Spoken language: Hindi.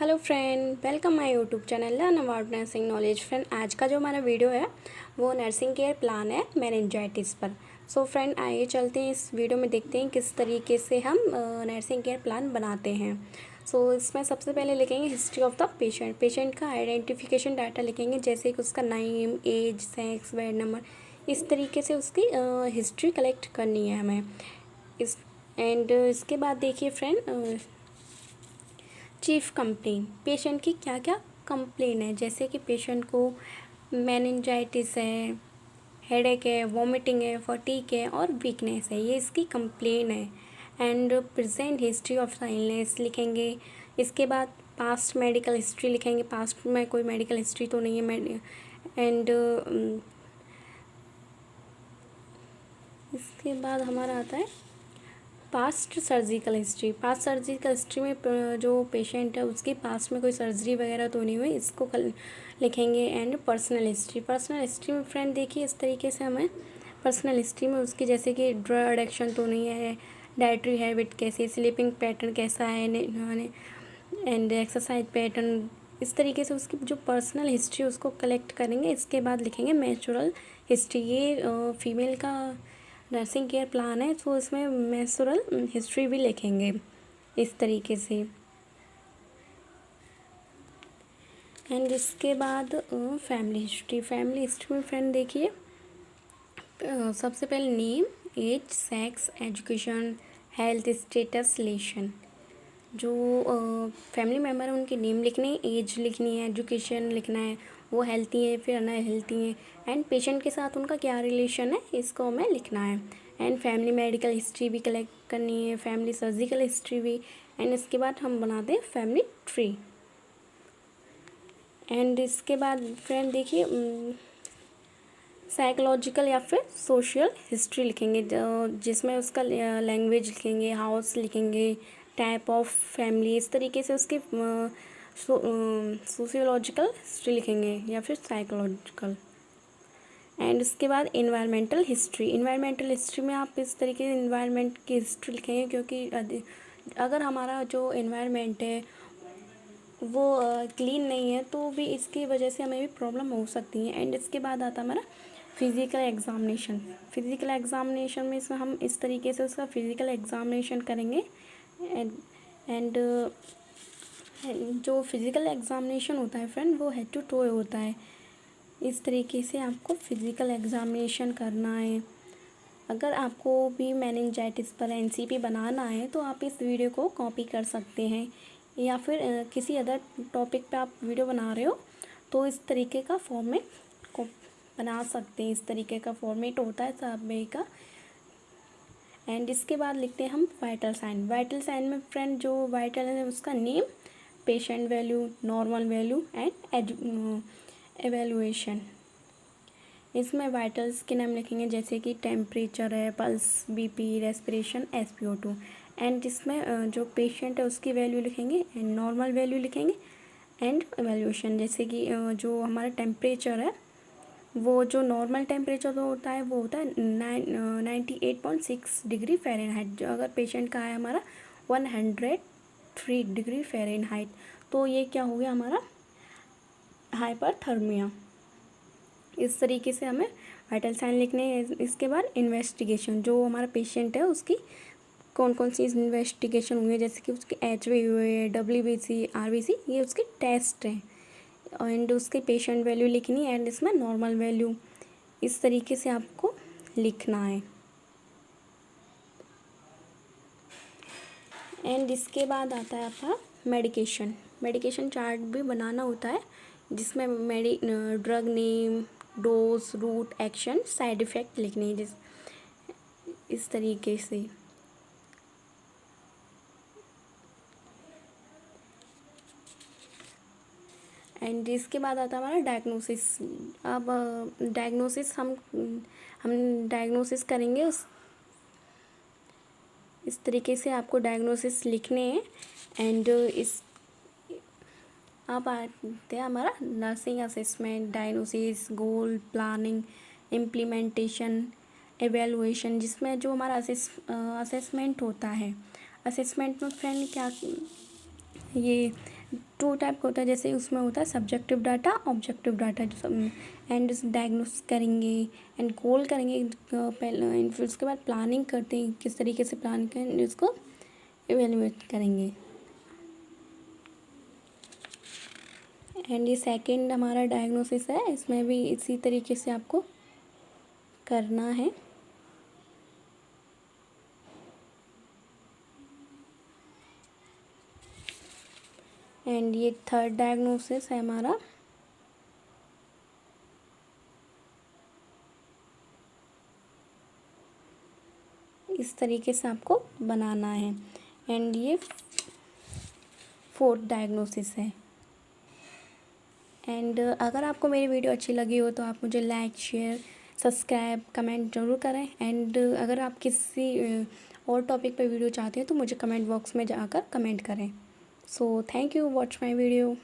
Hello friend, welcome my YouTube channel learn about nursing knowledge. Friend, आज का जो हमारा वीडियो है वो नर्सिंग केयर प्लान है मेनिंजाइटिस पर। सो फ्रेंड, आइए चलते हैं इस वीडियो में, देखते हैं किस तरीके से हम नर्सिंग केयर प्लान बनाते हैं। सो इसमें सबसे पहले लिखेंगे history of the patient. Patient का आइडेंटिफिकेशन डाटा लिखेंगे, जैसे कि उसका name, age, sex, bed number, इस तरीके से उसकी हिस्ट्री कलेक्ट करनी है हमें। इसके बाद देखिए फ्रेंड, चीफ कंप्लेन, पेशेंट की क्या क्या कंप्लेन है, जैसे कि पेशेंट को मेनिंजाइटिस है, हेडेक है, वॉमिटिंग है, फटीक है और वीकनेस है, ये इसकी कंप्लेन है। And present history of the illness लिखेंगे। इसके बाद पास्ट मेडिकल हिस्ट्री लिखेंगे, पास्ट में कोई मेडिकल हिस्ट्री तो नहीं है। एंड इसके बाद हमारा आता है past surgical history. Past surgical history में जो पेशेंट है उसकी पास्ट में कोई सर्जरी वगैरह तो नहीं हुई, इसको लिखेंगे। And personal history, personal history में फ्रेंड देखिए इस तरीके से हमें पर्सनल हिस्ट्री में उसकी, जैसे कि ड्रग एडिक्शन तो नहीं है, डाइटरी हैबिट कैसी, स्लीपिंग पैटर्न कैसा है, एंड एक्सरसाइज पैटर्न, इस तरीके से उसकी जो पर्सनल हिस्ट्री उसको कलेक्ट करेंगे। इसके बाद लिखेंगे मेंस्ट्रुअल हिस्ट्री। ये फीमेल का नर्सिंग केयर प्लान है, तो इसमें मेंस्ट्रुअल हिस्ट्री भी लिखेंगे इस तरीके से। एंड इसके बाद फैमिली हिस्ट्री। फैमिली हिस्ट्री में फ्रेंड देखिए सबसे पहले name, age, sex, education, health status, relation. जो फैमिली मेम्बर है उनके नेम लिखने हैं, एज लिखनी है, एजुकेशन लिखना है, वो हेल्थी है फिर अनहेल्थी है, एंड पेशेंट के साथ उनका क्या रिलेशन है इसको हमें लिखना है। एंड फैमिली मेडिकल हिस्ट्री भी कलेक्ट करनी है, फैमिली सर्जिकल हिस्ट्री भी। एंड इसके बाद हम बनाते हैं फैमिली ट्री। एंड इसके बाद फ्रेंड देखिए साइकोलॉजिकल या फिर सोशल हिस्ट्री लिखेंगे, जिसमें उसका लैंग्वेज लिखेंगे, हाउस लिखेंगे, टाइप ऑफ फैमिली, इस तरीके से उसकी सोशियोलॉजिकल हिस्ट्री लिखेंगे या फिर साइकोलॉजिकल। एंड इसके बाद इन्वायरमेंटल हिस्ट्री। इन्वायरमेंटल हिस्ट्री में आप इस तरीके से इन्वायरमेंट की हिस्ट्री लिखेंगे, क्योंकि अगर हमारा जो इन्वायरमेंट है वो क्लीन नहीं है तो भी इसकी वजह से हमें भी प्रॉब्लम हो सकती है। एंड इसके बाद आता है हमारा फिज़िकल एग्ज़ामिनेशन। फिज़िकल एग्ज़ामिनेशन में इसमें हम इस तरीके से उसका फिज़िकल एग्ज़ामिनेशन करेंगे। एंड जो फिज़िकल एग्ज़ामिनेशन होता है फ्रेंड वो हेड टू टो होता है। इस तरीके से आपको फिज़िकल एग्ज़ामिनेशन करना है। अगर आपको भी मेनिंजाइटिस पर एनसीपी बनाना है तो आप इस वीडियो को कॉपी कर सकते हैं, या फिर किसी अदर टॉपिक पे आप वीडियो बना रहे हो तो इस तरीके का फॉर्मेट को बना सकते हैं। इस तरीके का फॉर्मेट होता है सब का। एंड इसके बाद लिखते हैं हम वाइटल साइन। वाइटल साइन में फ्रेंड जो वाइटल है उसका name, patient value, normal value and evaluation. इसमें वाइटल्स के नाम लिखेंगे, जैसे कि टेम्परेचर है, pulse, BP, respiration, SpO2। And इसमें जो पेशेंट है उसकी वैल्यू लिखेंगे एंड नॉर्मल वैल्यू लिखेंगे एंड एवेल्यूशन। जैसे कि जो हमारा टेम्परेचर है वो जो नॉर्मल टेम्परेचर होता है वो होता है 98.6 डिग्री फ़ारेनहाइट। जो अगर पेशेंट का है हमारा 103 डिग्री फ़ारेनहाइट, तो ये क्या हो गया हमारा हाइपरथर्मिया। इस तरीके से हमें वाइटल साइन लिखने हैं। इसके बाद इन्वेस्टिगेशन, जो हमारा पेशेंट है उसकी कौन कौन सी इन्वेस्टिगेशन होंगे, जैसे कि उसके HV हुए, WBC, RBC, ये उसके टेस्ट हैं। एंड उसके पेशेंट वैल्यू लिखनी है एंड इसमें नॉर्मल वैल्यू, इस तरीके से आपको लिखना है। एंड इसके बाद आता है आपका मेडिकेशन। मेडिकेशन चार्ट भी बनाना होता है, जिसमें drug name, dose, route, action, side effect लिखने हैं, इस तरीके से। एंड इसके बाद आता है हमारा डायग्नोसिस। अब डायग्नोसिस हम डायग्नोसिस करेंगे इस तरीके से आपको डायग्नोसिस लिखने हैं। एंड अब आते हैं हमारा नर्सिंग असेसमेंट, डायग्नोसिस, गोल, प्लानिंग, इम्प्लीमेंटेशन, एवेलुएशन, जिसमें जो हमारा असेसमेंट होता है। असेसमेंट में फ्रेंड क्या ये टू टाइप का होता है, जैसे उसमें होता है सब्जेक्टिव डाटा, ऑब्जेक्टिव डाटा, जो सब एंड डायग्नोस करेंगे एंड गोल करेंगे पहले, फिर उसके बाद प्लानिंग करते हैं किस तरीके से प्लान करें, उसको इवेलुएट करेंगे। एंड ये सेकंड हमारा डायग्नोसिस है, इसमें भी इसी तरीके से आपको करना है। एंड ये थर्ड डायग्नोसिस है हमारा। इस तरीके से आपको बनाना है। एंड ये फोर्थ डायग्नोसिस है। एंड अगर आपको मेरी वीडियो अच्छी लगी हो तो आप मुझे लाइक, शेयर, सब्सक्राइब, कमेंट ज़रूर करें। एंड अगर आप किसी और टॉपिक पर वीडियो चाहते हैं तो मुझे कमेंट बॉक्स में जाकर कमेंट करें। So thank you, watch my video.